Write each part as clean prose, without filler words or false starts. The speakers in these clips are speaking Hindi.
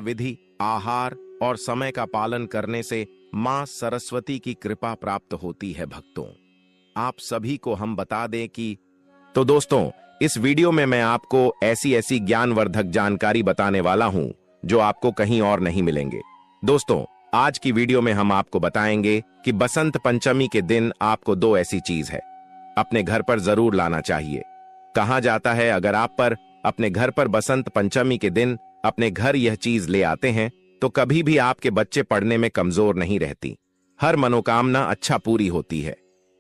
विधि, आहार और समय का पालन करने से मां सरस्वती की कृपा प्राप्त होती है। भक्तों, आप सभी को हम बता दें कि तो दोस्तों, इस वीडियो में मैं आपको ऐसी ज्ञानवर्धक जानकारी बताने वाला हूं जो आपको कहीं और नहीं मिलेंगे। दोस्तों, आज की वीडियो में हम आपको बताएंगे कि बसंत पंचमी के दिन आपको दो ऐसी चीज है अपने घर पर जरूर लाना चाहिए। कहा जाता है, अगर आप पर अपने घर पर बसंत पंचमी के दिन अपने घर यह चीज ले आते हैं तो कभी भी आपके बच्चे पढ़ने में कमजोर नहीं रहती, हर मनोकामना अच्छा पूरी होती है।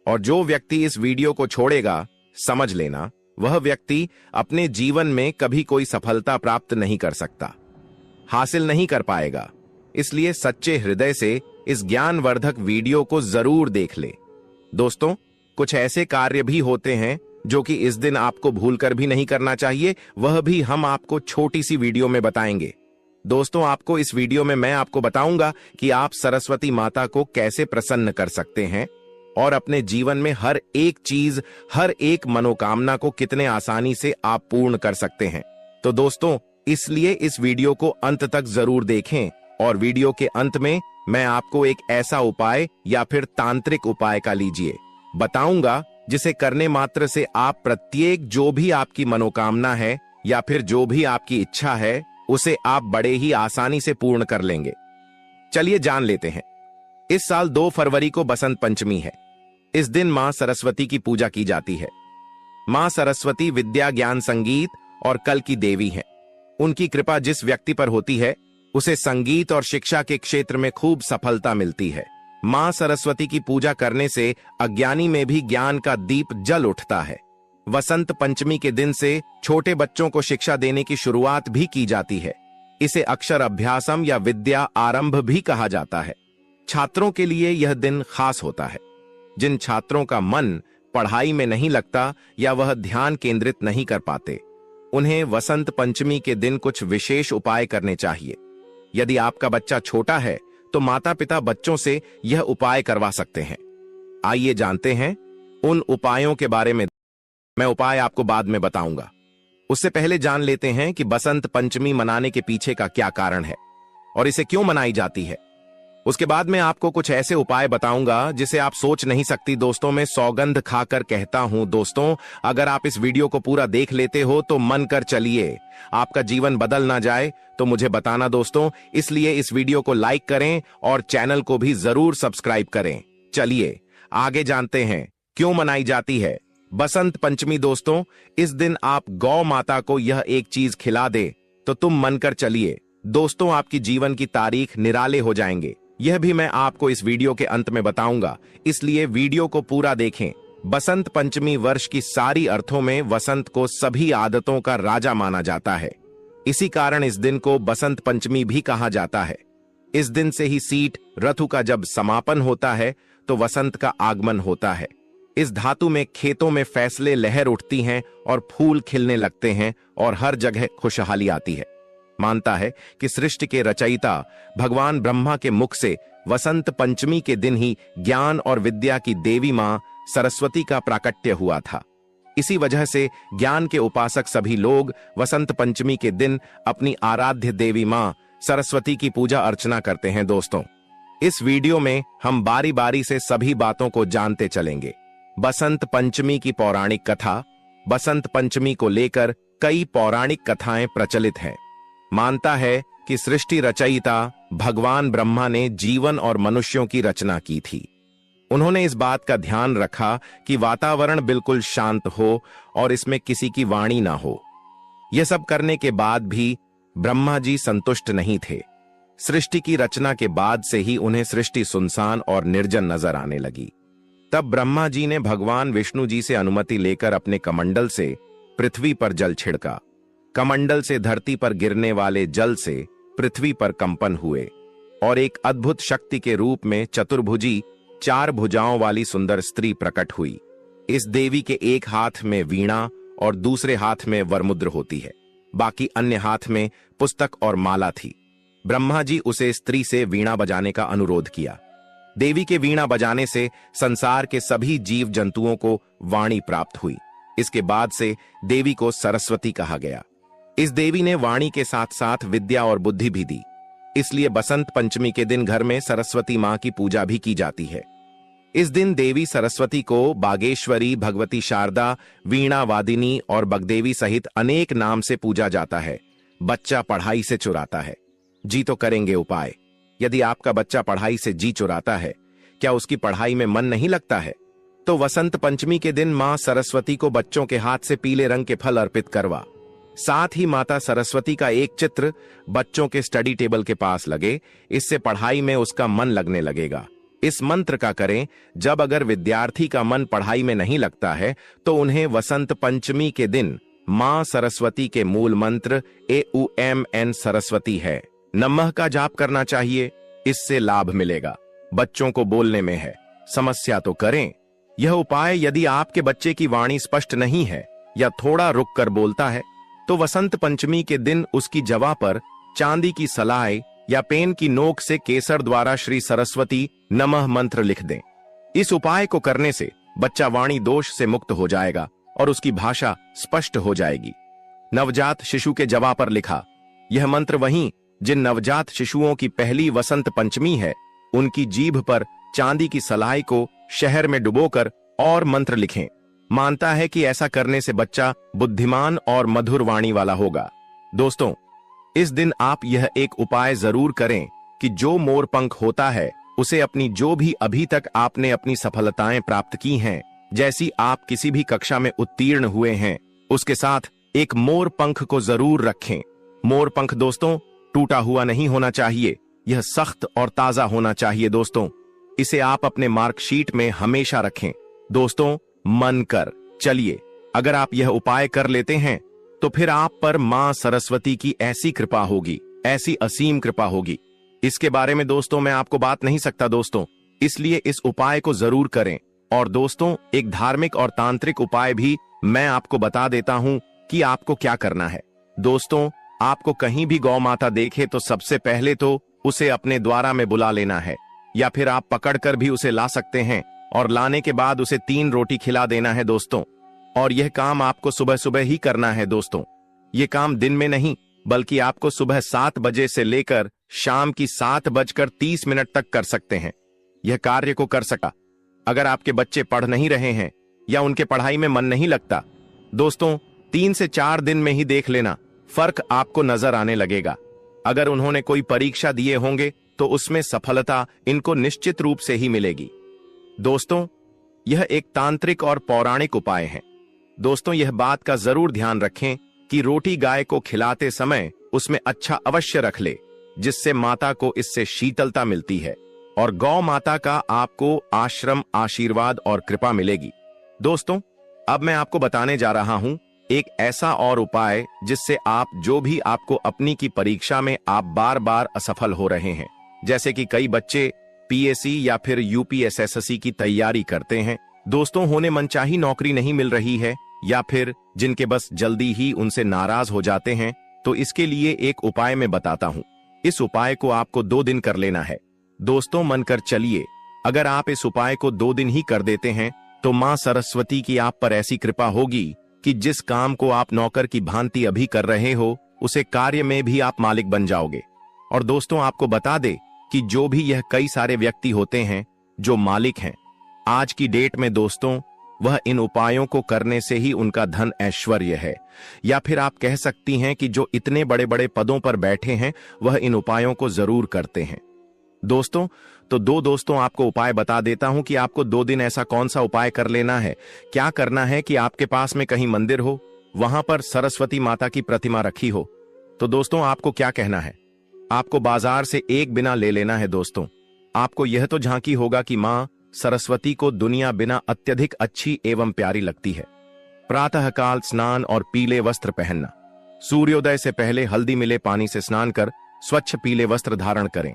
और जो व्यक्ति इस वीडियो को छोड़ेगा, समझ लेना वह व्यक्ति अपने जीवन में कभी कोई सफलता प्राप्त नहीं कर सकता, हासिल नहीं कर पाएगा। इसलिए सच्चे हृदय से इस ज्ञानवर्धक वीडियो को जरूर देख ले। दोस्तों, कुछ ऐसे कार्य भी होते हैं जो कि इस दिन आपको भूलकर भी नहीं करना चाहिए, वह भी हम आपको छोटी सी वीडियो में बताएंगे। दोस्तों, आपको इस वीडियो में मैं आपको बताऊंगा कि आप सरस्वती माता को कैसे प्रसन्न कर सकते हैं और अपने जीवन में हर एक चीज, हर एक मनोकामना को कितने आसानी से आप पूर्ण कर सकते हैं। तो दोस्तों, इसलिए इस वीडियो को अंत तक जरूर देखें और वीडियो के अंत में मैं आपको एक ऐसा उपाय या फिर तांत्रिक उपाय का लीजिए बताऊंगा जिसे करने मात्र से आप प्रत्येक जो भी आपकी मनोकामना है या फिर जो भी आपकी इच्छा है उसे आप बड़े ही आसानी से पूर्ण कर लेंगे। चलिए जान लेते हैं। इस साल 2 फरवरी को बसंत पंचमी है। इस दिन मां सरस्वती की पूजा की जाती है। मां सरस्वती विद्या, ज्ञान, संगीत और कल की देवी हैं। उनकी कृपा जिस व्यक्ति पर होती है उसे संगीत और शिक्षा के क्षेत्र में खूब सफलता मिलती है। मां सरस्वती की पूजा करने से अज्ञानी में भी ज्ञान का दीप जल उठता है। वसंत पंचमी के दिन से छोटे बच्चों को शिक्षा देने की शुरुआत भी की जाती है। इसे अक्षर अभ्यासम या विद्या आरंभ भी कहा जाता है। छात्रों के लिए यह दिन खास होता है। जिन छात्रों का मन पढ़ाई में नहीं लगता या वह ध्यान केंद्रित नहीं कर पाते, उन्हें वसंत पंचमी के दिन कुछ विशेष उपाय करने चाहिए। यदि आपका बच्चा छोटा है तो माता पिता बच्चों से यह उपाय करवा सकते हैं। आइए जानते हैं उन उपायों के बारे में। मैं उपाय आपको बाद में बताऊंगा। उससे पहले जान लेते हैं कि बसंत पंचमी मनाने के पीछे का क्या कारण है और इसे क्यों मनाई जाती है। उसके बाद मैं आपको कुछ ऐसे उपाय बताऊंगा जिसे आप सोच नहीं सकती। दोस्तों, मैं सौगंध खाकर कहता हूं, दोस्तों, अगर आप इस वीडियो को पूरा देख लेते हो तो मन कर चलिए, आपका जीवन बदल ना जाए तो मुझे बताना दोस्तों। इसलिए इस वीडियो को लाइक करें और चैनल को भी जरूर सब्सक्राइब करें। चलिए आगे जानते हैं क्यों मनाई जाती है बसंत पंचमी। दोस्तों, इस दिन आप गौ माता को यह एक चीज खिला दे तो तुम मन कर चलिए दोस्तों, आपकी जीवन की तारीख निराले हो जाएंगे। यह भी मैं आपको इस वीडियो के अंत में बताऊंगा, इसलिए वीडियो को पूरा देखें। बसंत पंचमी वर्ष की सारी अर्थों में वसंत को सभी आदतों का राजा माना जाता है। इसी कारण इस दिन को बसंत पंचमी भी कहा जाता है। इस दिन से ही सीट ऋतु का जब समापन होता है तो वसंत का आगमन होता है। इस धातु में खेतों में फैसले लहर उठती हैं और फूल खिलने लगते हैं और हर जगह खुशहाली आती है। मानता है कि सृष्टि के रचयिता भगवान ब्रह्मा के मुख से वसंत पंचमी के दिन ही ज्ञान और विद्या की देवी मां सरस्वती का प्राकट्य हुआ था। इसी वजह से ज्ञान के उपासक सभी लोग वसंत पंचमी के दिन अपनी आराध्य देवी मां सरस्वती की पूजा अर्चना करते हैं। दोस्तों, इस वीडियो में हम बारी बारी से सभी बातों को जानते चलेंगे। बसंत पंचमी की पौराणिक कथा। बसंत पंचमी को लेकर कई पौराणिक कथाएं प्रचलित हैं। मानता है कि सृष्टि रचयिता भगवान ब्रह्मा ने जीवन और मनुष्यों की रचना की थी। उन्होंने इस बात का ध्यान रखा कि वातावरण बिल्कुल शांत हो और इसमें किसी की वाणी ना हो। यह सब करने के बाद भी ब्रह्मा जी संतुष्ट नहीं थे। सृष्टि की रचना के बाद से ही उन्हें सृष्टि सुनसान और निर्जन नजर आने लगी। तब ब्रह्मा जी ने भगवान विष्णु जी से अनुमति लेकर अपने कमंडल से पृथ्वी पर जल छिड़का। कमंडल से धरती पर गिरने वाले जल से पृथ्वी पर कंपन हुए और एक अद्भुत शक्ति के रूप में चतुर्भुजी 4 भुजाओं वाली सुंदर स्त्री प्रकट हुई। इस देवी के एक हाथ में वीणा और दूसरे हाथ में वरमुद्र होती है, बाकी अन्य हाथ में पुस्तक और माला थी। ब्रह्मा जी उसे स्त्री से वीणा बजाने का अनुरोध किया। देवी के वीणा बजाने से संसार के सभी जीव जंतुओं को वाणी प्राप्त हुई। इसके बाद से देवी को सरस्वती कहा गया। इस देवी ने वाणी के साथ साथ विद्या और बुद्धि भी दी। इसलिए बसंत पंचमी के दिन घर में सरस्वती मां की पूजा भी की जाती है। इस दिन देवी सरस्वती को बागेश्वरी, भगवती शारदा, वीणा वादिनी और बगदेवी सहित अनेक नाम से पूजा जाता है। बच्चा पढ़ाई से चुराता है, जी तो करेंगे उपाय। यदि आपका बच्चा पढ़ाई से जी चुराता है, क्या उसकी पढ़ाई में मन नहीं लगता है, तो वसंत पंचमी के दिन मां सरस्वती को बच्चों के हाथ से पीले रंग के फल अर्पित करवा। साथ ही माता सरस्वती का एक चित्र बच्चों के स्टडी टेबल के पास लगे, इससे पढ़ाई में उसका मन लगने लगेगा। इस मंत्र का करें। जब अगर विद्यार्थी का मन पढ़ाई में नहीं लगता है तो उन्हें वसंत पंचमी के दिन मां सरस्वती के मूल मंत्र AUMN सरस्वती है नमः का जाप करना चाहिए। इससे लाभ मिलेगा। बच्चों को बोलने में है समस्या तो करें। यह उपाय यदि आपके बच्चे की वाणी स्पष्ट नहीं है या थोड़ा रुक कर बोलता है तो वसंत पंचमी के दिन उसकी जवा पर चांदी की सलाई या पेन की नोक से केसर द्वारा श्री सरस्वती नमः मंत्र लिख दें। इस उपाय को करने से बच्चा वाणी दोष से मुक्त हो जाएगा और उसकी भाषा स्पष्ट हो जाएगी। नवजात शिशु के जवा पर लिखा। यह मंत्र वहीं जिन नवजात शिशुओं की पहली वसंत पंचमी है, उनकी जीभ पर चांदी की सलाई को शहर में डुबोकर और मंत्र लिखें। मानता है कि ऐसा करने से बच्चा बुद्धिमान और मधुर वाणी वाला होगा। दोस्तों, इस दिन आप यह एक उपाय जरूर करें कि जो मोर पंख होता है उसे अपनी जो भी अभी तक आपने अपनी सफलताएं प्राप्त की हैं, जैसी आप किसी भी कक्षा में उत्तीर्ण हुए हैं, उसके साथ एक मोर पंख को जरूर रखें। मोर पंख दोस्तों टूटा हुआ नहीं होना चाहिए, यह सख्त और ताजा होना चाहिए। दोस्तों, इसे आप अपने मार्कशीट में हमेशा रखें। दोस्तों, मन कर चलिए, अगर आप यह उपाय कर लेते हैं तो फिर आप पर मां सरस्वती की ऐसी कृपा होगी, ऐसी असीम कृपा होगी। इसके बारे में दोस्तों मैं आपको बात नहीं सकता दोस्तों, इसलिए इस उपाय को जरूर करें। और दोस्तों, एक धार्मिक और तांत्रिक उपाय भी मैं आपको बता देता हूं कि आपको क्या करना है। दोस्तों, आपको कहीं भी गौ माता देखे तो सबसे पहले तो उसे अपने द्वारा में बुला लेना है, या फिर आप पकड़कर भी उसे ला सकते हैं और लाने के बाद उसे 3 रोटी खिला देना है दोस्तों। और यह काम आपको सुबह सुबह ही करना है दोस्तों। यह काम दिन में नहीं बल्कि आपको सुबह 7 बजे से लेकर शाम की 7:30 तक कर सकते हैं। यह कार्य को कर सका। अगर आपके बच्चे पढ़ नहीं रहे हैं या उनके पढ़ाई में मन नहीं लगता, दोस्तों 3 से 4 दिन में ही देख लेना, फर्क आपको नजर आने लगेगा। अगर उन्होंने कोई परीक्षा दिए होंगे तो उसमें सफलता इनको निश्चित रूप से ही मिलेगी। दोस्तों, यह एक तांत्रिक और पौराणिक उपाय है। दोस्तों, यह बात का जरूर ध्यान रखें कि रोटी गाय को खिलाते समय उसमें अच्छा अवश्य रख ले, जिससे माता को इससे शीतलता मिलती है और गौ माता का आपको आश्रम, आशीर्वाद और कृपा मिलेगी। दोस्तों, अब मैं आपको बताने जा रहा हूं एक ऐसा और उपाय जिससे आप जो भी आपको अपनी की परीक्षा में आप बार बार असफल हो रहे हैं, जैसे कि कई बच्चे PSC या फिर UPSSC की तैयारी करते हैं। दोस्तों, होने मनचाही नौकरी नहीं मिल रही है, या फिर जिनके बस जल्दी ही उनसे नाराज हो जाते हैं, तो इसके लिए एक उपाय मैं बताता हूं। इस उपाय को आपको 2 दिन कर लेना है। दोस्तों, मन कर चलिए, अगर आप इस उपाय को 2 दिन ही कर देते हैं तो मां सरस्वती की आप पर ऐसी कृपा होगी कि जिस काम को आप नौकर की भांति अभी कर रहे हो, उसे कार्य में भी आप मालिक बन जाओगे। और दोस्तों, आपको बता दे कि जो भी यह कई सारे व्यक्ति होते हैं जो मालिक हैं, आज की डेट में दोस्तों वह इन उपायों को करने से ही उनका धन ऐश्वर्य है। या फिर आप कह सकती हैं कि जो इतने बड़े बड़े पदों पर बैठे हैं वह इन उपायों को जरूर करते हैं। दोस्तों, तो दोस्तों आपको उपाय बता देता हूं कि आपको 2 दिन ऐसा कौन सा उपाय कर लेना है। क्या करना है कि आपके पास में कहीं मंदिर हो, वहां पर सरस्वती माता की प्रतिमा रखी हो, तो दोस्तों आपको क्या कहना है, आपको बाजार से एक बिना ले लेना है। दोस्तों, आपको यह तो झांकी होगा कि मां सरस्वती को दुनिया बिना अत्यधिक अच्छी एवं प्यारी लगती है। प्रातःकाल स्नान और पीले वस्त्र पहनना, सूर्योदय से पहले हल्दी मिले पानी से स्नान कर स्वच्छ पीले वस्त्र धारण करें।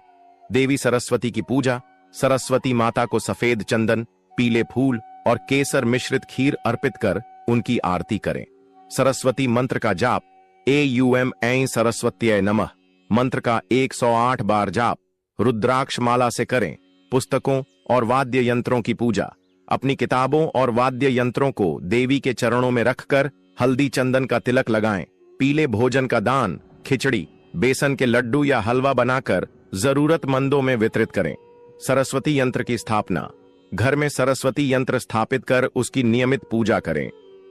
देवी सरस्वती की पूजा, सरस्वती माता को सफेद चंदन, पीले फूल और केसर मिश्रित खीर अर्पित कर उनकी आरती करें। सरस्वती मंत्र का जाप, AUM ऐं सरस्वत्यै नमः मंत्र का 108 बार जाप रुद्राक्ष माला से करें। पुस्तकों और वाद्य यंत्रों की पूजा, अपनी किताबों और वाद्य यंत्रों को देवी के चरणों में रखकर हल्दी चंदन का तिलक लगाएं। पीले भोजन का दान, खिचड़ी, बेसन के लड्डू या हलवा बनाकर जरूरतमंदों में वितरित करें। सरस्वती यंत्र की स्थापना। घर में सरस्वती यंत्र स्थापित कर उसकी नियमित पूजा करें।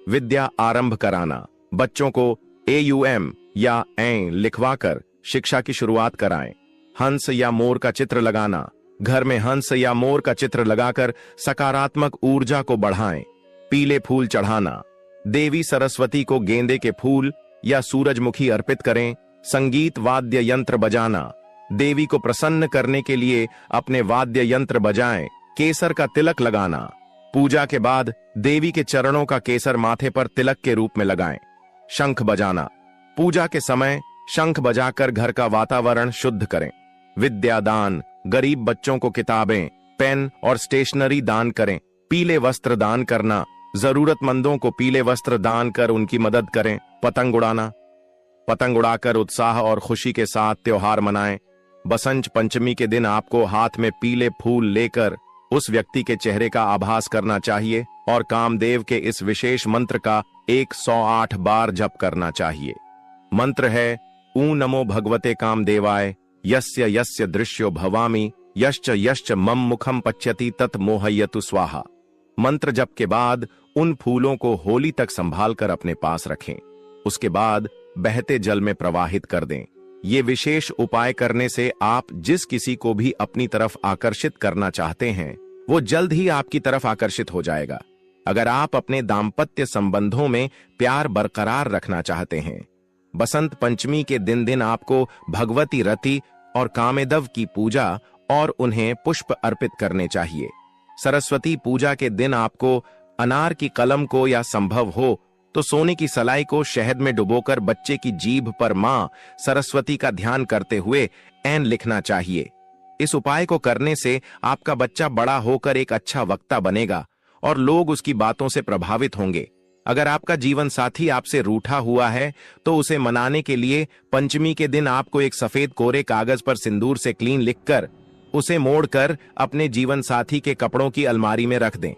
विद्या आरंभ कराना। बच्चों को AUM या ऐ लिखवाकर शिक्षा की शुरुआत कराएं। हंस या मोर का चित्र लगाना। घर में हंस या मोर का चित्र लगाकर सकारात्मक ऊर्जा को बढ़ाएं। पीले फूल चढ़ाना। देवी सरस्वती को गेंदे के फूल या सूरजमुखी अर्पित करें। संगीत वाद्य यंत्र बजाना। देवी को प्रसन्न करने के लिए अपने वाद्य यंत्र बजाएं। केसर का तिलक लगाना। पूजा के बाद देवी के चरणों का केसर माथे पर तिलक के रूप में लगाएं। शंख बजाना। पूजा के समय शंख बजाकर घर का वातावरण शुद्ध करें। विद्या दान। गरीब बच्चों को किताबें, पेन और स्टेशनरी दान करें। पीले वस्त्र दान करना। जरूरतमंदों को पीले वस्त्र दान कर उनकी मदद करें। पतंग उड़ाना। पतंग उड़ाकर उत्साह और खुशी के साथ त्योहार मनाएं। बसंत पंचमी के दिन आपको हाथ में पीले फूल लेकर उस व्यक्ति के चेहरे का आभास करना चाहिए और कामदेव के इस विशेष मंत्र का 108 बार जप करना चाहिए। मंत्र है ऊ नमो भगवते कामदेवाय यस्य यस्य दृश्यो भवामि यश्च यश्च मम मुखम पच्यति तत् मोहयतु स्वाहा। मंत्र जप के बाद उन फूलों को होली तक संभाल कर अपने पास रखें। उसके बाद बहते जल में प्रवाहित कर दें। ये विशेष उपाय करने से आप जिस किसी को भी अपनी तरफ आकर्षित करना चाहते हैं वो जल्द ही आपकी तरफ आकर्षित हो जाएगा। अगर आप अपने दाम्पत्य संबंधों में प्यार बरकरार रखना चाहते हैं, बसंत पंचमी के दिन आपको भगवती रति और कामेदव की पूजा और उन्हें पुष्प अर्पित करने चाहिए। सरस्वती पूजा के दिन आपको अनार की कलम को या संभव हो तो सोने की सलाई को शहद में डुबोकर बच्चे की जीभ पर मां सरस्वती का ध्यान करते हुए एन लिखना चाहिए। इस उपाय को करने से आपका बच्चा बड़ा होकर एक अच्छा वक्ता बनेगा और लोग उसकी बातों से प्रभावित होंगे। अगर आपका जीवन साथी आपसे रूठा हुआ है तो उसे मनाने के लिए पंचमी के दिन आपको एक सफेद कोरे कागज पर सिंदूर से क्लीन लिखकर उसे मोड़कर अपने जीवन साथी के कपड़ों की अलमारी में रख दें।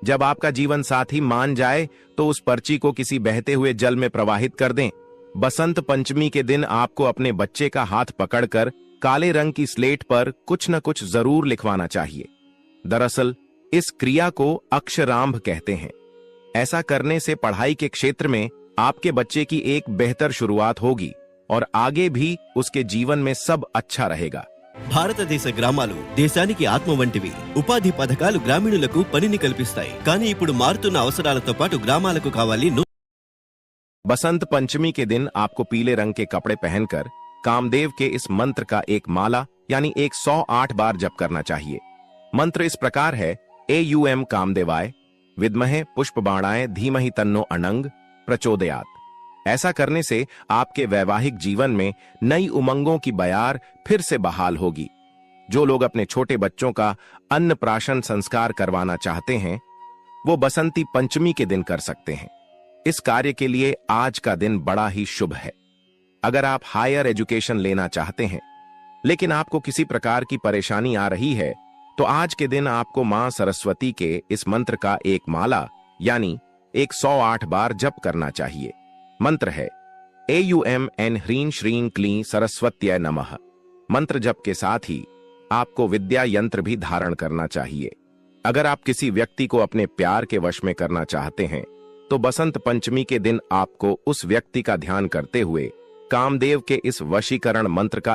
जब आपका जीवन साथी मान जाए तो उस पर्ची को किसी बहते हुए जल में प्रवाहित कर दें। बसंत पंचमी के दिन आपको अपने बच्चे का हाथ पकड़कर काले रंग की स्लेट पर कुछ न कुछ जरूर लिखवाना चाहिए। दरअसल इस क्रिया को अक्षरांभ कहते हैं। ऐसा करने से पढ़ाई के क्षेत्र में आपके बच्चे की एक बेहतर शुरुआत होगी और आगे भी उसके जीवन में सब अच्छा रहेगा। భారతదేశ గ్రామాలు దేశానికి ఆత్మ వంటివి. ఉపాధి పథకాలు గ్రామీణులకు పనిని కల్పిస్తాయి. కానీ ఇప్పుడు మారుతున్న అవసరాలతో పాటు గ్రామాలకు కావాలి. बसंत पंचमी के दिन आपको पीले रंग के कपड़े पहनकर कामदेव के इस मंत्र का एक माला यानी 108 बार जप करना चाहिए। मंत्र इस प्रकार है AUM कामदेवाय विद्महे पुष्पबाणाय धीमहि तन्नो अनंग प्रचोदयात्। ऐसा करने से आपके वैवाहिक जीवन में नई उमंगों की बयार फिर से बहाल होगी। जो लोग अपने छोटे बच्चों का अन्नप्राशन संस्कार करवाना चाहते हैं वो बसंती पंचमी के दिन कर सकते हैं। इस कार्य के लिए आज का दिन बड़ा ही शुभ है। अगर आप हायर एजुकेशन लेना चाहते हैं लेकिन आपको किसी प्रकार की परेशानी आ रही है तो आज के दिन आपको मां सरस्वती के इस मंत्र का एक माला यानी 108 बार जप करना चाहिए। मंत्र है AUM एन ह्रीं श्रीं क्लीं सरस्वत्यै नमः। मंत्र जप के साथ ही आपको विद्या यंत्र भी धारण करना चाहिए। अगर आप किसी व्यक्ति को अपने प्यार के वश में करना चाहते हैं तो बसंत पंचमी के दिन आपको उस व्यक्ति का ध्यान करते हुए कामदेव के इस वशीकरण मंत्र का